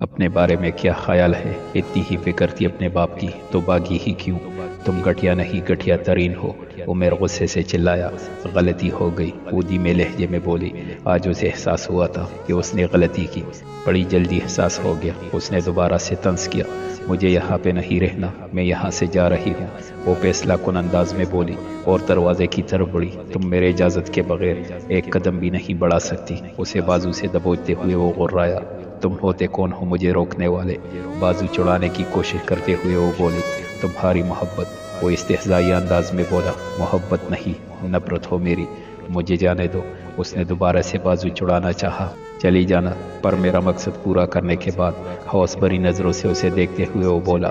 اپنے بارے میں کیا خیال ہے؟ اتنی ہی فکر تھی اپنے باپ کی تو باغی ہی کیوں؟ تم گٹیا نہیں گٹیا ترین ہو، عمیر غصے سے چلایا۔ غلطی ہو گئی، وہ دھیمے لہجے میں بولی۔ آج اسے احساس ہوا تھا کہ اس نے غلطی کی، بڑی جلدی احساس ہو گیا۔ اس نے دوبارہ سے طنز کیا، مجھے یہاں پہ نہیں رہنا، میں یہاں سے جا رہی ہوں۔ وہ فیصلہ کن انداز میں بولی اور دروازے کی طرف بڑھی۔ تم میرے اجازت کے بغیر ایک قدم بھی نہیں بڑھا سکتی۔ اسے بازو سے دبوچتے ہوئے وہ غرایا، تم ہوتے کون ہو مجھے روکنے والے؟ بازو چڑھانے کی کوشش کرتے ہوئے وہ بولی، تمہاری محبت۔ وہ استہزائی انداز میں بولا، محبت نہیں، نفرت ہو میری، مجھے جانے دو۔ اس نے دوبارہ سے بازو چڑھانا چاہا، چلی جانا، پر میرا مقصد پورا کرنے کے بعد ہوش بھری نظروں سے اسے دیکھتے ہوئے وہ بولا،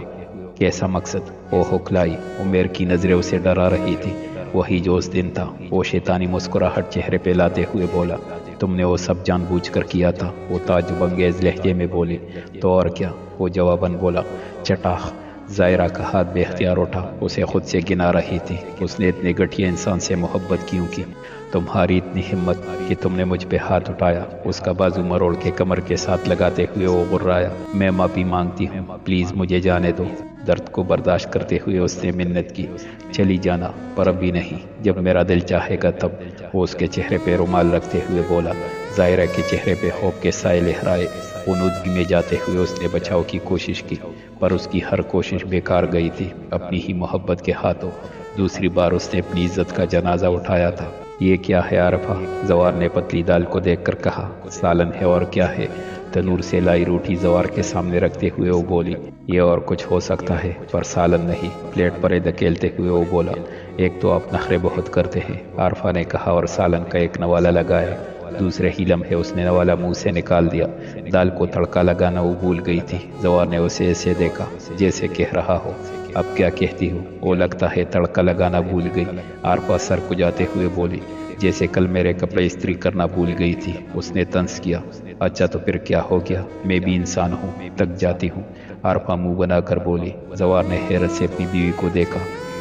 کیسا مقصد؟ وہ ہکلائی۔ عمیر کی نظریں اسے ڈرا رہی تھی، وہی جو اس دن تھا۔ وہ شیطانی مسکراہٹ چہرے پہ لاتے ہوئے بولا، تم نے وہ سب جان بوجھ کر کیا تھا؟ وہ تعجب انگیز لہجے میں بولی، تو اور کیا؟ وہ جواباً بولا، چٹاخ۔ ظاہرہ کا ہاتھ بے اختیار اٹھا، اسے خود سے گنا رہی تھی۔ اس نے اتنے گٹھیا انسان سے محبت کیوں کی؟ تمہاری اتنی ہمت کہ تم نے مجھ پہ ہاتھ اٹھایا؟ اس کا بازو مروڑ کے کمر کے ساتھ لگاتے ہوئے وہ غرایا، میں معافی مانگتی ہوں، پلیز مجھے جانے دو۔ درد کو برداشت کرتے ہوئے اس نے منت کی، چلی جانا، پر ابھی نہیں، جب میرا دل چاہے گا تب۔ وہ اس کے چہرے پہ رومال رکھتے ہوئے بولا۔ ظاہرہ کے چہرے پہ خوف کے سائے لہرائے۔ غنودگی میں جاتے ہوئے اس نے بچاؤ کی کوشش کی، پر اس کی ہر کوشش بیکار گئی تھی۔ اپنی ہی محبت کے ہاتھوں دوسری بار اس نے اپنی عزت کا جنازہ اٹھایا تھا۔ یہ کیا ہے عارفہ؟ زوار نے پتلی دال کو دیکھ کر کہا، سالن ہے اور کیا ہے؟ تنور سے لائی روٹی زوار کے سامنے رکھتے ہوئے وہ بولی، یہ اور کچھ ہو سکتا ہے پر سالن نہیں۔ پلیٹ پر دھکیلتے ہوئے وہ بولا، ایک تو آپ نخرے بہت کرتے ہیں، عارفہ نے کہا اور سالن کا ایک نوالا لگایا۔ دوسرے ہی لمحے اس نے نوالا منہ سے نکال دیا۔ دال کو تڑکا لگانا وہ بھول گئی تھی۔ زوار نے اسے ایسے دیکھا جیسے کہہ رہا ہو، اب کیا کہتی ہو؟ وہ لگتا ہے تڑکا لگانا بھول گئی۔ عارفہ سر کھجاتے ہوئے بولی، جیسے کل میرے کپڑے استری کرنا بھول گئی تھی۔ اس نے طنز کیا، اچھا تو پھر کیا ہو گیا؟ میں بھی انسان ہوں، تک جاتی ہوں۔ عارفہ منہ بنا کر بولی۔ زوار نے حیرت سے اپنی بیوی کو دیکھا،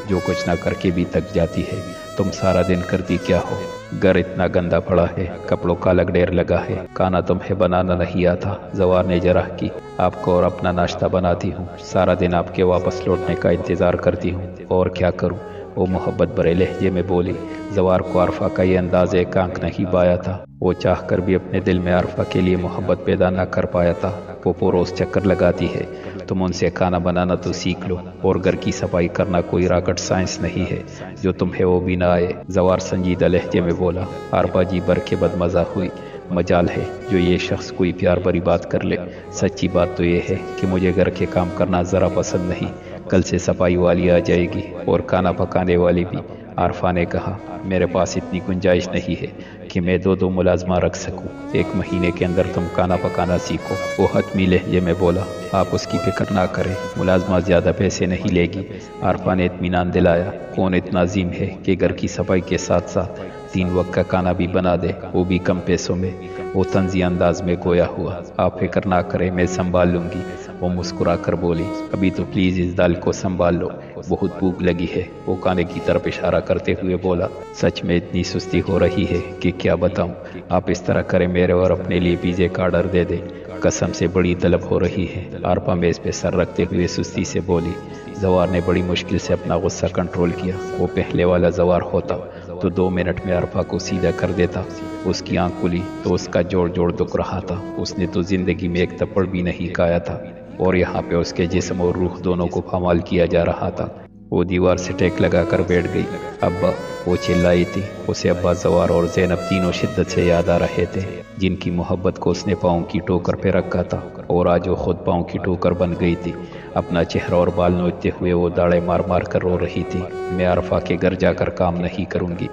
جو کچھ نہ کر کے بھی تک جاتی ہے۔ تم سارا دن کرتی کیا ہو؟ گھر اتنا گندا پڑا ہے، کپڑوں کا الگ ڈھیر لگا ہے، کھانا تمہیں بنانا نہیں آتا؟ زوار نے جرح کی، آپ کو اور اپنا ناشتہ بناتی ہوں، سارا دن آپ کے واپس لوٹنے کا انتظار کرتی ہوں، اور کیا کروں؟ وہ محبت بھرے لہجے میں بولی۔ زوار کو عارفہ کا یہ انداز ایک آنکھ نہیں بایا تھا۔ وہ چاہ کر بھی اپنے دل میں عارفہ کے لیے محبت پیدا نہ کر پایا تھا۔ وہ پروز چکر لگاتی ہے، تم ان سے کھانا بنانا تو سیکھ لو، اور گھر کی صفائی کرنا کوئی راکٹ سائنس نہیں ہے جو تمہیں وہ بھی نہ آئے۔ زوار سنجیدہ لہجے میں بولا۔ عارفہ جی بھر کے بدمزہ ہوئی، مجال ہے جو یہ شخص کوئی پیار بھری بات کر لے۔ سچی بات تو یہ ہے کہ مجھے گھر کے کام کرنا ذرا پسند نہیں۔ کل سے صفائی والی آ جائے گی اور کھانا پکانے والی بھی۔ عارفہ نے کہا، میرے پاس اتنی گنجائش نہیں ہے کہ میں دو ملازمہ رکھ سکوں، 1 مہینے کے اندر تم کھانا پکانا سیکھو۔ وہ حتمی لہجے میں بولا، آپ اس کی فکر نہ کریں، ملازمہ زیادہ پیسے نہیں لے گی۔ عارفہ نے اطمینان دلایا، کون اتنا عظیم ہے کہ گھر کی صفائی کے ساتھ ساتھ 3 وقت کا کھانا بھی بنا دے، وہ بھی کم پیسوں میں؟ وہ طنزی انداز میں گویا ہوا، آپ فکر نہ کریں، میں سنبھال لوں گی۔ وہ مسکرا کر بولی، ابھی تو پلیز اس دال کو سنبھال لو، بہت بھوک لگی ہے۔ وہ کھانے کی طرف اشارہ کرتے ہوئے بولا، سچ میں اتنی سستی ہو رہی ہے کہ کیا بتاؤں۔ آپ اس طرح کریں، میرے اور اپنے لیے پیزے کا آرڈر دے دیں، قسم سے بڑی طلب ہو رہی ہے۔ عارفہ میز پہ سر رکھتے ہوئے سستی سے بولی۔ زوار نے بڑی مشکل سے اپنا غصہ کنٹرول کیا۔ وہ پہلے والا زوار ہوتا تو 2 منٹ میں عارفہ کو سیدھا کر دیتا۔ اس کی آنکھ کھلی تو اس کا جوڑ جوڑ دکھ رہا تھا۔ اس نے تو زندگی میں ایک تھپڑ بھی نہیں کھایا تھا، اور یہاں پہ اس کے جسم اور روح دونوں کو پامال کیا جا رہا تھا۔ وہ دیوار سے ٹیک لگا کر بیٹھ گئی۔ ابا، وہ چلائی تھی۔ اسے ابا، زوار اور زینب تینوں شدت سے یاد آ رہے تھے، جن کی محبت کو اس نے پاؤں کی ٹوکر پہ رکھا تھا، اور آج وہ خود پاؤں کی ٹوکر بن گئی تھی۔ اپنا چہرہ اور بال نوچتے ہوئے وہ داڑے مار مار کر رو رہی تھی۔ میں عارفہ کے گھر جا کر کام نہیں کروں گی،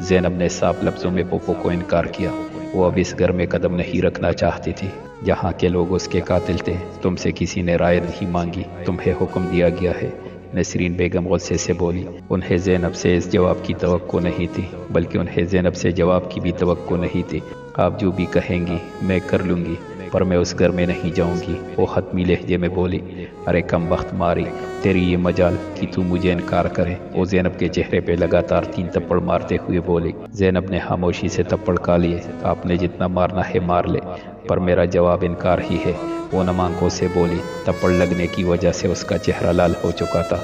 زینب نے صاف لفظوں میں پوپو کو انکار کیا۔ وہ اب اس گھر میں قدم نہیں رکھنا چاہتی تھی جہاں کے لوگ اس کے قاتل تھے۔ تم سے کسی نے رائے نہیں مانگی، تمہیں حکم دیا گیا ہے، نسرین بیگم غصے سے بولی۔ انہیں زینب سے اس جواب کی توقع نہیں تھی، بلکہ انہیں زینب سے جواب کی بھی توقع نہیں تھی۔ آپ جو بھی کہیں گی میں کر لوں گی، پر میں اس گھر میں نہیں جاؤں گی۔ وہ حتمی لہجے میں بولی، ارے کم وقت ماری، تیری یہ مجال کہ تو مجھے انکار کرے۔ وہ زینب کے چہرے پہ لگاتار 3 تپڑ مارتے ہوئے بولی۔ زینب نے خاموشی سے تپڑ کھا لیے۔ آپ نے جتنا مارنا ہے مار لے، پر میرا جواب انکار ہی ہے، وہ نم آنکھوں سے بولی۔ تپڑ لگنے کی وجہ سے اس کا چہرہ لال ہو چکا تھا۔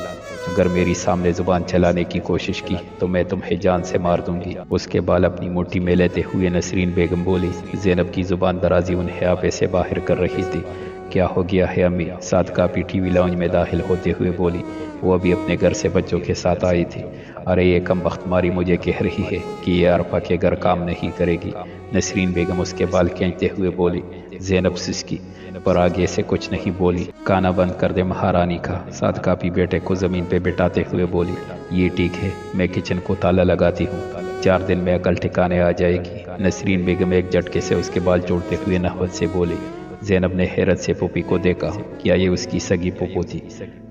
اگر میری سامنے زبان چلانے کی کوشش کی تو میں تمہیں جان سے مار دوں گی۔ اس کے بال اپنی مٹھی میں لیتے ہوئے نسرین بیگم بولی۔ زینب کی زبان درازی انہیں آپے سے باہر کر رہی تھی۔ کیا ہو گیا ہے امی؟ صادقہ پی ٹی وی لاؤنج میں داخل ہوتے ہوئے بولی۔ وہ ابھی اپنے گھر سے بچوں کے ساتھ آئی تھی۔ ارے یہ کم بخت ماری مجھے کہہ رہی ہے کہ یہ عرفہ کے گھر کام نہیں کرے گی۔ نسرین بیگم اس کے بال کھینچتے ہوئے بولی۔ زینب سسکی پر آگے سے کچھ نہیں بولی۔ کانا بند کر دے مہارانی کا۔ صادقہ پی بیٹے کو زمین پہ بٹھاتے ہوئے بولی۔ یہ ٹھیک ہے، میں کچن کو تالا لگاتی ہوں، 4 دن میں عقل ٹھکانے آ جائے گی۔ نسرین بیگم ایک جھٹکے سے اس کے بال جوڑتے ہوئے نحوت سے بولی۔ زینب نے حیرت سے پھوپھی کو دیکھا۔ کیا یہ اس کی سگی پھوپھو تھی؟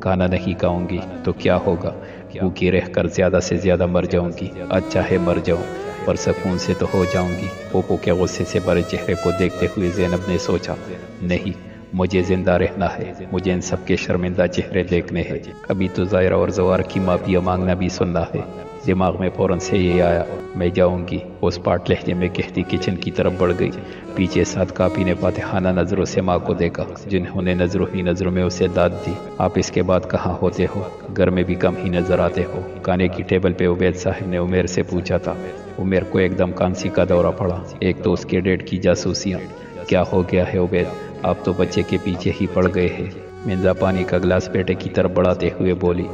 کھانا نہیں کھاؤں گی تو کیا ہوگا؟ بھوکی رہ کر زیادہ سے زیادہ مر جاؤں گی۔ اچھا ہے مر جاؤں، پر سکون سے تو ہو جاؤں گی۔ پھوپھو کے غصے سے بھرے چہرے کو دیکھتے ہوئے زینب نے سوچا، نہیں، مجھے زندہ رہنا ہے، مجھے ان سب کے شرمندہ چہرے دیکھنے ہیں۔ ابھی تو ظاہرہ اور زوار کی معافی مانگنا بھی سننا ہے۔ دماغ میں فوراً سے یہ آیا، میں جاؤں گی۔ اس پاٹ لہجے میں کہتی کچن کی طرف بڑھ گئی۔ پیچھے صادقہ پی نے فاتحانہ نظروں سے ماں کو دیکھا، جنہوں نے نظروں ہی نظروں میں اسے داد دی۔ آپ اس کے بعد کہاں ہوتے ہو؟ گھر میں بھی کم ہی نظر آتے ہو۔ کھانے کی ٹیبل پہ عبید صاحب نے عمیر سے پوچھا تھا۔ عمیر کو ایک دم کانسی کا دورہ پڑا، ایک تو اس کے ڈیڈ کی جاسوسیاں۔ کیا ہو گیا ہے عبید؟ آپ تو بچے کے پیچھے ہی پڑ گئے ہیں۔ منزا پانی کا گلاس بیٹے کی طرف بڑھاتے ہوئے بولی۔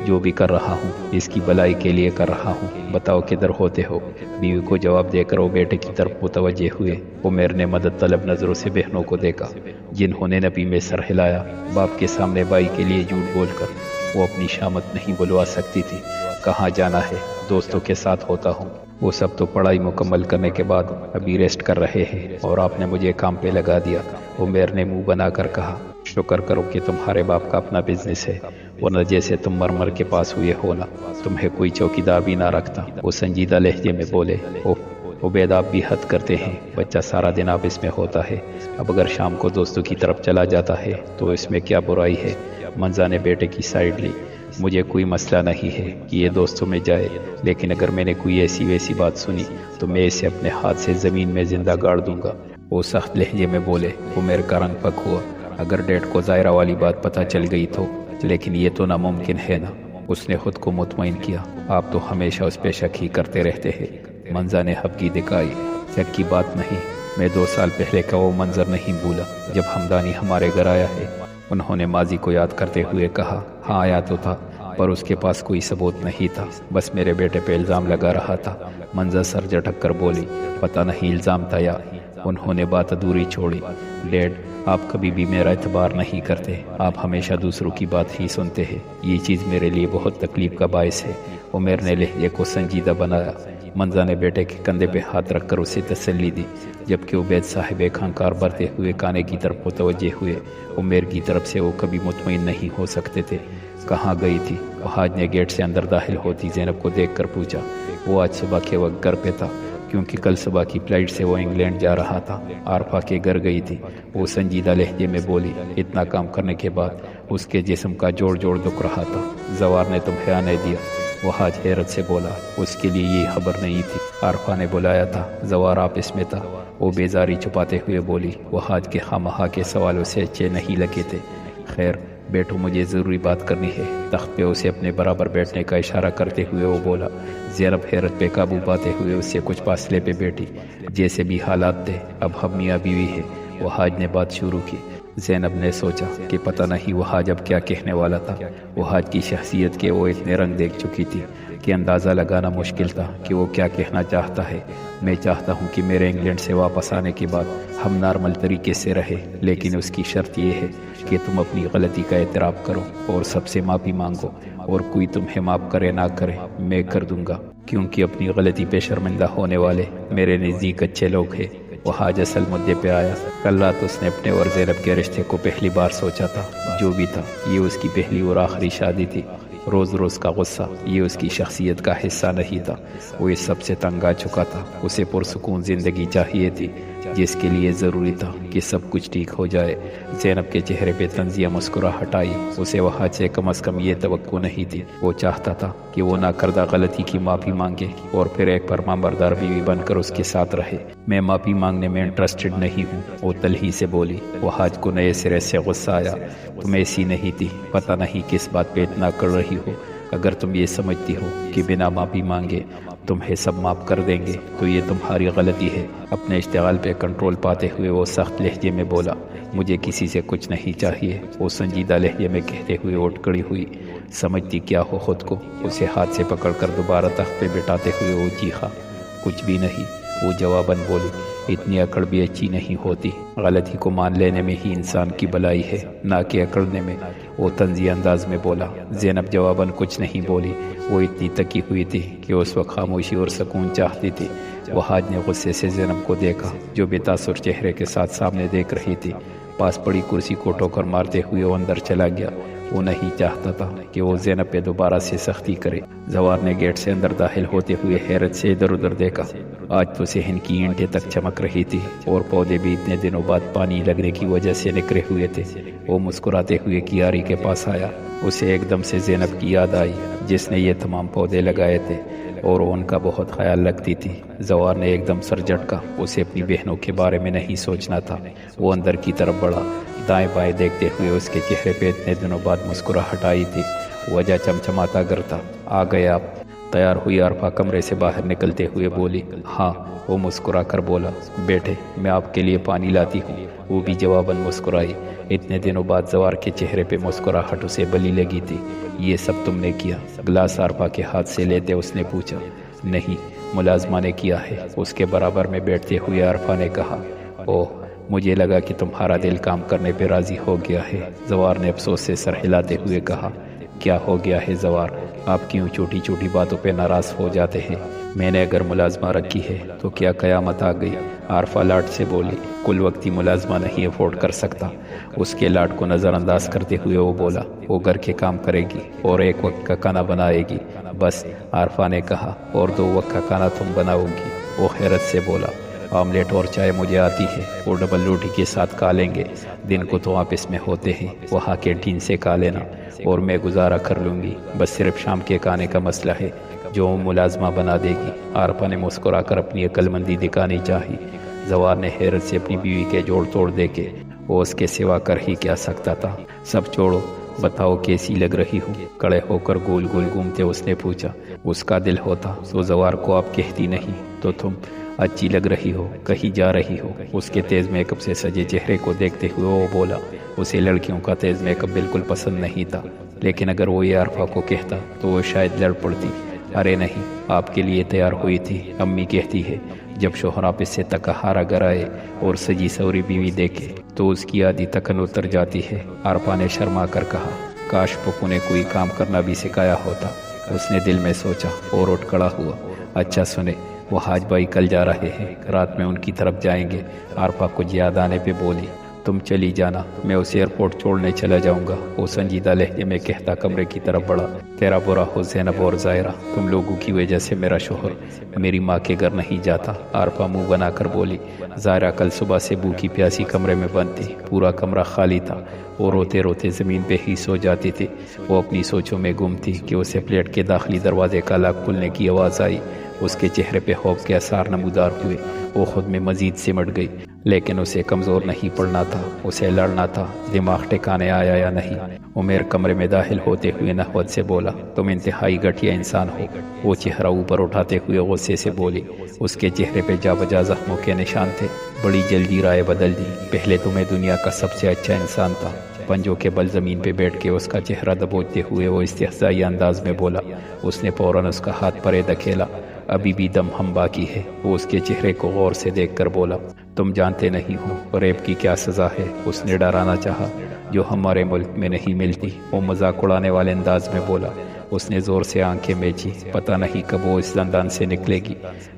جو بھی کر رہا ہوں اس کی بھلائی کے لیے کر رہا ہوں، بتاؤ کدھر ہوتے ہو؟ بیوی کو جواب دے کر وہ بیٹے کی طرف متوجہ ہوئے۔ عمیر نے مدد طلب نظروں سے بہنوں کو دیکھا، جنہوں نے نبی میں سر ہلایا۔ باپ کے سامنے بھائی کے لیے جھوٹ بول کر وہ اپنی شامت نہیں بلوا سکتی تھی۔ کہاں جانا ہے؟ دوستوں کے ساتھ ہوتا ہوں۔ وہ سب تو پڑھائی مکمل کرنے کے بعد ابھی ریسٹ کر رہے ہیں، اور آپ نے مجھے کام پہ لگا دیا۔ عمیر نے منہ بنا کر کہا، شکر کرو کہ تمہارے باپ کا اپنا بزنس ہے، ورنہ جیسے تم مرمر کے پاس ہوئے ہو نا، تمہیں کوئی چوکیدار بھی نہ رکھتا۔ وہ سنجیدہ لہجے میں بولے، عبید آپ بھی حد کرتے ہیں، بچہ سارا دن آفس میں ہوتا ہے، اب اگر شام کو دوستوں کی طرف چلا جاتا ہے تو اس میں کیا برائی ہے؟ منزا نے بیٹے کی سائیڈ لی۔ مجھے کوئی مسئلہ نہیں ہے کہ یہ دوستوں میں جائے، لیکن اگر میں نے کوئی ایسی ویسی بات سنی تو میں اسے اپنے ہاتھ سے زمین میں زندہ گاڑ دوں گا۔ وہ سخت لہجے میں بولے۔ عمیر کا رنگ پک ہوا۔ اگر ڈیڈ کو ظاہرہ والی بات پتہ چل گئی تو، لیکن یہ تو ناممکن ہے نا۔ اس نے خود کو مطمئن کیا، آپ تو ہمیشہ اس پہ شک ہی کرتے رہتے ہیں۔ منزا نے ہبکی دکھائی۔ شک کی بات نہیں، میں 2 سال پہلے کا وہ منظر نہیں بھولا جب ہمدانی ہمارے گھر آیا ہے۔ انہوں نے ماضی کو یاد کرتے ہوئے کہا، ہاں آیا تو تھا، پر اس کے پاس کوئی ثبوت نہیں تھا، بس میرے بیٹے پہ الزام لگا رہا تھا۔ منزا سر جھٹک کر بولی، پتہ نہیں الزام تھا یا؟ انہوں نے بات ادھوری چھوڑی۔ ڈیڈ، آپ کبھی بھی میرا اعتبار نہیں کرتے، آپ ہمیشہ دوسروں کی بات ہی سنتے ہیں، یہ چیز میرے لیے بہت تکلیف کا باعث ہے۔ عمیر نے لہجے کو سنجیدہ بنایا۔ منزا نے بیٹے کے کندھے پہ ہاتھ رکھ کر اسے تسلی دی، جبکہ عبید صاحب ایک ہنکار بھرتے ہوئے کانے کی طرف متوجہ ہوئے۔ عمیر کی طرف سے وہ کبھی مطمئن نہیں ہو سکتے تھے۔ کہاں گئی تھی؟ وہاج نے گیٹ سے اندر داخل ہوتی زینب کو دیکھ کر پوچھا۔ وہ آج صبح کے وقت گھر پہ تھا، کیونکہ کل صبح کی فلائٹ سے وہ انگلینڈ جا رہا تھا۔ عارفہ کے گھر گئی تھی، وہ سنجیدہ لہجے میں بولی۔ اتنا کام کرنے کے بعد اس کے جسم کا جوڑ جوڑ دکھ رہا تھا۔ زوار نے تمہیں آنے دیا؟ وہ حاج حیرت سے بولا، اس کے لیے یہ خبر نہیں تھی، عارفہ نے بلایا تھا، زوار آپ اس میں تھا۔ وہ بیزاری چھپاتے ہوئے بولی۔ وہ حاج کے خامخواہ کے سوالوں سے اچھے نہیں لگے تھے۔ خیر بیٹھو، مجھے ضروری بات کرنی ہے۔ تخت پہ اسے اپنے برابر بیٹھنے کا اشارہ کرتے ہوئے وہ بولا۔ زینب حیرت پہ قابو پاتے ہوئے اس سے کچھ فاصلے پہ بیٹھی۔ جیسے بھی حالات تھے، اب ہم میاں بیوی ہے۔ وہ حاج نے بات شروع کی۔ زینب نے سوچا کہ پتہ نہیں وہ حاج اب کیا کہنے والا تھا۔ وہ حاج کی شخصیت کے وہ اتنے رنگ دیکھ چکی تھی کہ اندازہ لگانا مشکل تھا کہ وہ کیا کہنا چاہتا ہے۔ میں چاہتا ہوں کہ میرے انگلینڈ سے واپس آنے کے بعد ہم نارمل طریقے سے رہے، لیکن اس کی شرط یہ ہے کہ تم اپنی غلطی کا اعتراف کرو اور سب سے معافی مانگو، اور کوئی تمہیں معاف کرے نہ کرے میں کر دوں گا، کیونکہ اپنی غلطی پہ شرمندہ ہونے والے میرے نزدیک اچھے لوگ ہیں۔ وہ حاج اصل مدعے پہ آیا۔ کل رات اس نے اپنے اور زینب کے رشتے کو پہلی بار سوچا تھا۔ جو بھی تھا، یہ اس کی پہلی اور آخری شادی تھی۔ روز روز کا غصہ یہ اس کی شخصیت کا حصہ نہیں تھا۔ وہ اس سب سے تنگ آ چکا تھا۔ اسے پرسکون زندگی چاہیے تھی، جس کے لیے ضروری تھا کہ سب کچھ ٹھیک ہو جائے۔ زینب کے چہرے پہ طنزیہ مسکراہٹ آئی۔ اسے وہاں سے کم از کم یہ توقع نہیں تھی۔ وہ چاہتا تھا کہ وہ نہ کردہ غلطی کی معافی مانگے اور پھر ایک فرمانبردار بیوی بن کر اس کے ساتھ رہے۔ میں معافی مانگنے میں انٹرسٹڈ نہیں ہوں، وہ تلخی سے بولی۔ وہاج کو نئے سرے سے غصہ آیا۔ تم ایسی نہیں تھی، پتہ نہیں کس بات پہ اتنا کر رہی ہو۔ اگر تم یہ سمجھتی ہو کہ بنا معافی مانگے تمہیں سب معاف کر دیں گے تو یہ تمہاری غلطی ہے۔ اپنے اشتعال پہ کنٹرول پاتے ہوئے وہ سخت لہجے میں بولا، مجھے کسی سے کچھ نہیں چاہیے۔ وہ سنجیدہ لہجے میں کہتے ہوئے اٹھ کھڑی ہوئی۔ سمجھتی کیا ہو خود کو؟ اسے ہاتھ سے پکڑ کر دوبارہ تخت پہ بٹھاتے ہوئے وہ چیخا، کچھ بھی نہیں۔ وہ جواباً بولی، اتنی اکڑ بھی اچھی نہیں ہوتی۔ غلطی کو مان لینے میں ہی انسان کی بلائی ہے، نہ کہ اکڑنے میں۔ وہ طنزی انداز میں بولا۔ زینب جواباً کچھ نہیں بولی۔ وہ اتنی تکی ہوئی تھی کہ اس وقت خاموشی اور سکون چاہتی تھی۔ وہاج نے غصے سے زینب کو دیکھا جو بے تاثر چہرے کے ساتھ سامنے دیکھ رہی تھی۔ پاس پڑی کرسی کو ٹھوکر مارتے ہوئے وہ اندر چلا گیا۔ وہ نہیں چاہتا تھا کہ وہ زینب پہ دوبارہ سے سختی کرے۔ زوار نے گیٹ سے اندر داخل ہوتے ہوئے حیرت سے ادھر ادھر دیکھا۔ آج تو صحن کی اینٹیں تک چمک رہی تھی اور پودے بھی اتنے دنوں بعد پانی لگنے کی وجہ سے نکھرے ہوئے تھے۔ وہ مسکراتے ہوئے کیاری کے پاس آیا۔ اسے ایک دم سے زینب کی یاد آئی جس نے یہ تمام پودے لگائے تھے اور ان کا بہت خیال رکھتی تھی۔ زوار نے ایک دم سر جھٹکا۔ اسے اپنی بہنوں کے بارے میں نہیں سوچنا تھا۔ وہ اندر کی طرف بڑھا۔ دائیں بائیں دیکھتے ہوئے اس کے چہرے پہ اتنے دنوں بعد مسکراہٹ آئی تھی۔ وجہ چمچماتا گر تھا۔ آ گئے آپ؟ تیار ہوئی عارفہ کمرے سے باہر نکلتے ہوئے بولی۔ ہاں، وہ مسکرا کر بولا۔ بیٹھے، میں آپ کے لیے پانی لاتی ہوں۔ وہ بھی جواباً مسکرائی۔ اتنے دنوں بعد زوار کے چہرے پہ مسکراہٹ اسے بلی لگی تھی۔ یہ سب تم نے کیا؟ گلاس عارفہ کے ہاتھ سے لیتے اس نے پوچھا۔ نہیں، ملازمہ نے کیا ہے، اس کے برابر میں بیٹھتے ہوئے عارفہ نے کہا۔ اوہ، مجھے لگا کہ تمہارا دل کام کرنے پہ راضی ہو گیا ہے، زوار نے افسوس سے سر ہلاتے ہوئے کہا۔ کیا ہو گیا ہے زوار؟ آپ کیوں چھوٹی چھوٹی باتوں پہ ناراض ہو جاتے ہیں؟ میں نے اگر ملازمہ رکھی ہے تو کیا قیامت آ گئی؟ عارفہ لاٹ سے بولی۔ کل وقتی ملازمہ نہیں افورڈ کر سکتا۔ اس کے لاٹ کو نظر انداز کرتے ہوئے وہ بولا، وہ گھر کے کام کرے گی اور ایک وقت کا کھانا بنائے گی بس، عارفہ نے کہا۔ اور 2 وقت کا کھانا تم بناؤ گی؟ وہ حیرت سے بولا۔ آملیٹ اور چائے مجھے آتی ہے، وہ ڈبل روٹی کے ساتھ کھا لیں گے۔ دن کو تو آفس میں ہوتے ہیں، وہاں کینٹین سے کھا لینا اور میں گزارا کر لوں گی۔ بس صرف شام کے کھانے کا مسئلہ ہے جو ملازمہ بنا دے گی۔ عارفہ نے مسکرا کر اپنی عقل مندی دکھانی چاہی۔ زوار نے حیرت سے اپنی بیوی کے جوڑ توڑ دیکھے۔ وہ اس کے سوا کر ہی کیا سکتا تھا؟ سب چھوڑو، بتاؤ کیسی لگ رہی ہو؟ کڑے ہو کر گول گول گھومتے اس نے پوچھا۔ اس کا دل ہوتا تو زوار کو آپ کہتی نہیں تو تم اچھی لگ رہی ہو، کہیں جا رہی ہو؟ اس کے تیز میک اپ سے سجے چہرے کو دیکھتے ہوئے وہ بولا۔ اسے لڑکیوں کا تیز میک اپ بالکل پسند نہیں تھا، لیکن اگر وہ یہ عارفہ کو کہتا تو وہ شاید لڑ پڑتی۔ ارے نہیں، آپ کے لیے تیار ہوئی تھی، امی کہتی ہے جب شوہر آفس سے تکہارا گھر آئے اور سجی سوری بیوی دیکھے تو اس کی آدھی تکن اتر جاتی ہے۔ عارفہ نے شرما کر کہا، کاش پپو نے کوئی کام کرنا بھی سکھایا ہوتا۔ اس نے دل میں سوچا اور اٹھ کھڑا ہوا۔ اچھا سنے، وہ حاج بھائی کل جا رہے ہیں، رات میں ان کی طرف جائیں گے۔ عارفہ کچھ یاد آنے پہ بولی، تم چلی جانا، میں اسے ایئرپورٹ چھوڑنے چلا جاؤں گا۔ وہ سنجیدہ لہجے میں کہتا کمرے کی طرف بڑھا۔ تیرا برا ہو زینب اور ظاہرہ، تم لوگوں کی وجہ سے میرا شوہر میری ماں کے گھر نہیں جاتا۔ عارفہ منہ بنا کر بولی۔ ظاہرہ کل صبح سے بھوکی پیاسی کمرے میں بند تھی، پورا کمرہ خالی تھا۔ وہ روتے روتے زمین پہ ہی سو جاتی تھی۔ وہ اپنی سوچوں میں گم تھی کہ اسے فلیٹ کے داخلی دروازے کا لاک کھلنے کی آواز آئی۔ اس کے چہرے پہ خوف کے آثار نمودار ہوئے۔ وہ خود میں مزید سمٹ گئی، لیکن اسے کمزور نہیں پڑنا تھا، اسے لڑنا تھا۔ دماغ ٹھکانے آیا یا نہیں؟ عمیر کمرے میں داخل ہوتے ہوئے نحوت سے بولا، تم انتہائی گھٹیا انسان ہو۔ وہ چہرہ اوپر اٹھاتے ہوئے غصے سے بولی۔ اس کے چہرے پہ جا بجا زخموں کے نشان تھے۔ بڑی جلدی رائے بدل دی، پہلے تمہیں دنیا کا سب سے اچھا انسان تھا۔ پنجوں کے بل زمین پہ بیٹھ کے اس کا چہرہ دبوچتے ہوئے وہ استہزائی انداز میں بولا۔ اس نے فوراً اس کا ہاتھ پرے دھکیلا۔ ابھی بھی دم ہم باقی ہے۔ وہ اس کے چہرے کو غور سے دیکھ کر بولا، تم جانتے نہیں ہو ریپ کی کیا سزا ہے۔ اس نے ڈرانا چاہا، جو ہمارے ملک میں نہیں ملتی۔ وہ مذاق اڑانے والے انداز میں بولا۔ اس نے زور سے آنکھیں میچی، پتہ نہیں کب وہ اس زندان سے نکلے گی۔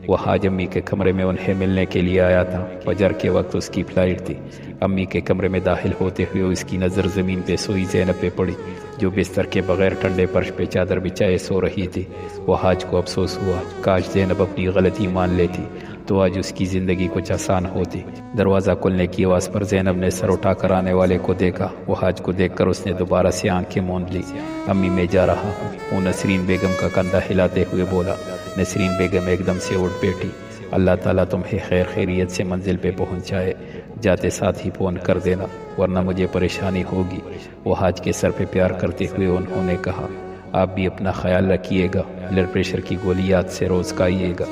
وہ حاج امی کے کمرے میں انہیں ملنے کے لیے آیا تھا۔ فجر کے وقت اس کی فلائٹ تھی۔ امی کے کمرے میں داخل ہوتے ہوئے اس کی نظر زمین پہ سوئی زینب پہ پڑی، جو بستر کے بغیر ٹھنڈے فرش پہ چادر بچھائے سو رہی تھی۔ وہ حاج کو افسوس ہوا، کاش زینب اپنی غلطی مان لیتی۔ تو آج اس کی زندگی کچھ آسان ہوتی۔ دروازہ کھلنے کی آواز پر زینب نے سر اٹھا کر آنے والے کو دیکھا۔ وہ حاج کو دیکھ کر اس نے دوبارہ سے آنکھیں موند لی۔ امی میں جا رہا ہوں، وہ نسرین بیگم کا کندھا ہلاتے ہوئے بولا۔ نسرین بیگم ایک دم سے اٹھ بیٹھی۔ اللہ تعالیٰ تمہیں خیر خیریت سے منزل پہ پہنچائے، جاتے ساتھ ہی فون کر دینا ورنہ مجھے پریشانی ہوگی۔ وہ حاج کے سر پہ پیار کرتے ہوئے انہوں نے کہا، آپ بھی اپنا خیال رکھیے گا، بلڈ پریشر کی گولی یاد سے روز کھائیے گا۔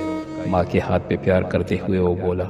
ماں کے ہاتھ پہ پیار کرتے ہوئے وہ بولا۔